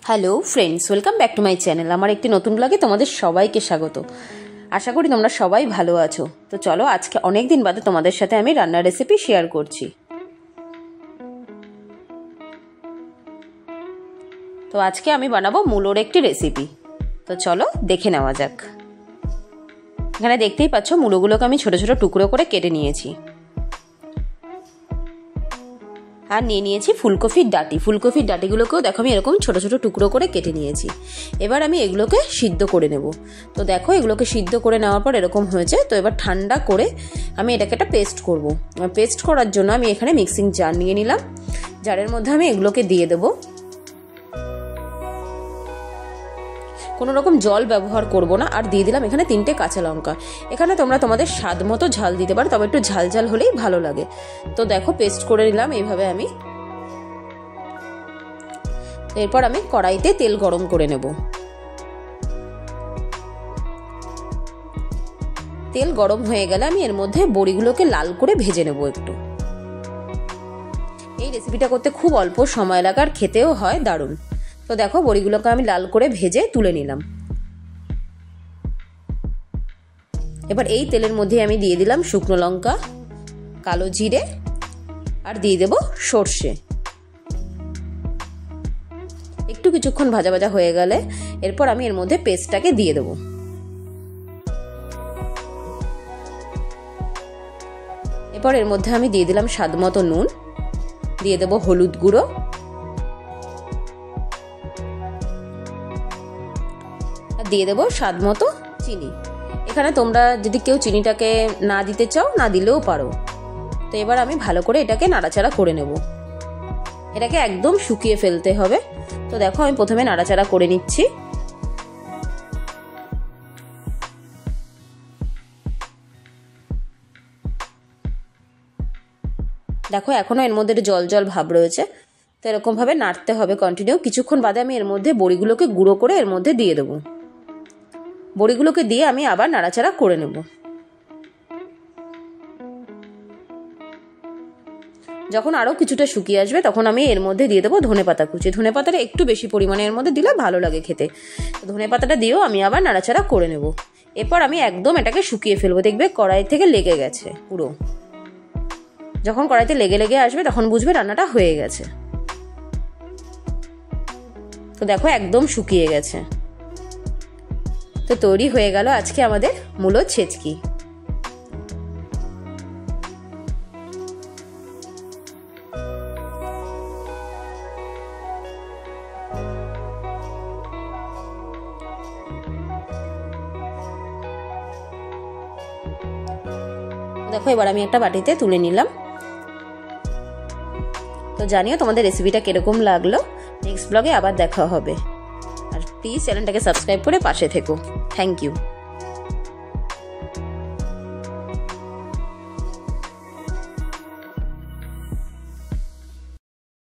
Hello friends, welcome back to my channel. আমার একটি নতুন ব্লগে তোমাদের সবাইকে স্বাগত। আশা করি তোমরা সবাই ভালো আছো। তো চলো, আজকে অনেক দিন বাদে তোমাদের সাথে আমি রান্নার রেসিপি শেয়ার করছি। তো আজকে আমি বানাবো মূলোর একটি রেসিপি। তো চলো দেখে নেওয়া যাক। এখানে দেখতেই পাচ্ছ মূলোগুলোকে আমি ছোট ছোট টুকরো করে কেটে নিয়েছি। আর নিয়ে নিয়েছি ফুলকপির ডাঁটি। ফুলকপির ডাঁটিগুলোকেও দেখো আমি এরকম ছোট ছোট টুকরো করে কেটে নিয়েছি। এবার আমি এগুলোকে সিদ্ধ করে নেব। তো দেখো এগুলোকে সিদ্ধ করে নেওয়ার পর এরকম হয়েছে। তো এবার ঠান্ডা করে আমি এটাকে একটা পেস্ট করব। পেস্ট করার জন্য আমি এখানে মিক্সিং জার নিয়ে নিলাম। জারের মধ্যে আমি এগুলোকে দিয়ে দেবো। কোনো রকম জল ব্যবহার করব না। আর দিয়ে দিলাম এখানে 3টে কাঁচা লঙ্কা। এখানে তোমরা তোমাদের স্বাদ মতো ঝাল দিতে পারো, তবে একটু ঝাল ঝাল হলেই ভালো লাগে। তো দেখো পেস্ট করে নিলাম এইভাবে আমি। এরপর আমি কড়াইতে তেল গরম করে নেব। তেল গরম হয়ে গেলে আমি এর মধ্যে বড়িগুলোকে লাল করে ভেজে নেব একটু। এই রেসিপিটা করতে খুব অল্প সময় লাগে আর খেতেও হয় দারুণ। তো দেখো বড়িগুলোকে আমি লাল করে ভেজে তুলে নিলাম। এবার এই তেলের মধ্যে আমি দিয়ে দিলাম শুকনো লঙ্কা, কালো জিরে আর দিয়ে দেব সর্ষে। একটু কিছুক্ষণ ভাজা ভাজা হয়ে গেলে এরপর আমি এর মধ্যে পেস্টটাকে দিয়ে দেব। এরপর এর মধ্যে আমি দিয়ে দিলাম স্বাদ মতো নুন, দিয়ে দেব হলুদ গুঁড়ো, আর দিয়ে দেব স্বাদ মতো চিনি। এখানে তোমরা যদি কেউ চিনিটাকে না দিতে চাও না দিলেও পারো। তো এবার আমি ভালো করে এটাকে নাড়াচাড়া করে নেব। এটাকে একদম শুকিয়ে ফেলতে হবে। তো দেখো আমি প্রথমে নাড়াচাড়া করে নিচ্ছি। দেখো এখনো এর মধ্যে জল জল ভাব রয়েছে। তো এরকম ভাবে নাড়তে হবে কন্টিনিউ। কিছুক্ষণ বাদে আমি এর মধ্যে বড়িগুলোকে গুঁড়ো করে এর মধ্যে দিয়ে দেবো। বড়িগুলোকে দিয়ে আমি আবার নাড়াচাড়া করে নেব। যখন আরো কিছুটা শুকিয়ে আসবে তখন আমি এর মধ্যে দিয়ে দেবো ধনেপাতা কুচি। ধনেপাতাটা একটু বেশি পরিমাণে এর মধ্যে দিলে ভালো লাগে খেতে। ধনেপাতাটা দিয়েও আমি আবার নাড়াচাড়া করে নেব। এরপর আমি একদম এটাকে শুকিয়ে ফেলবো। দেখবে কড়াই থেকে লেগে গেছে পুরো। যখন কড়াইতে লেগে লেগে আসবে তখন বুঝবে রান্নাটা হয়ে গেছে। তো দেখো একদম শুকিয়ে গেছে। তো তৈরি হয়ে গেল আজকে আমাদের মূলো ছেচকি। দেখো এবার আমি একটা বাটিতে তুলে নিলাম। তো জানিও তোমাদের রেসিপিটা কিরকম লাগলো। নেক্সট ব্লগে আবার দেখা হবে। আর প্লিজ চ্যানেলটাকে সাবস্ক্রাইব করে পাশে থেকো। Thank you.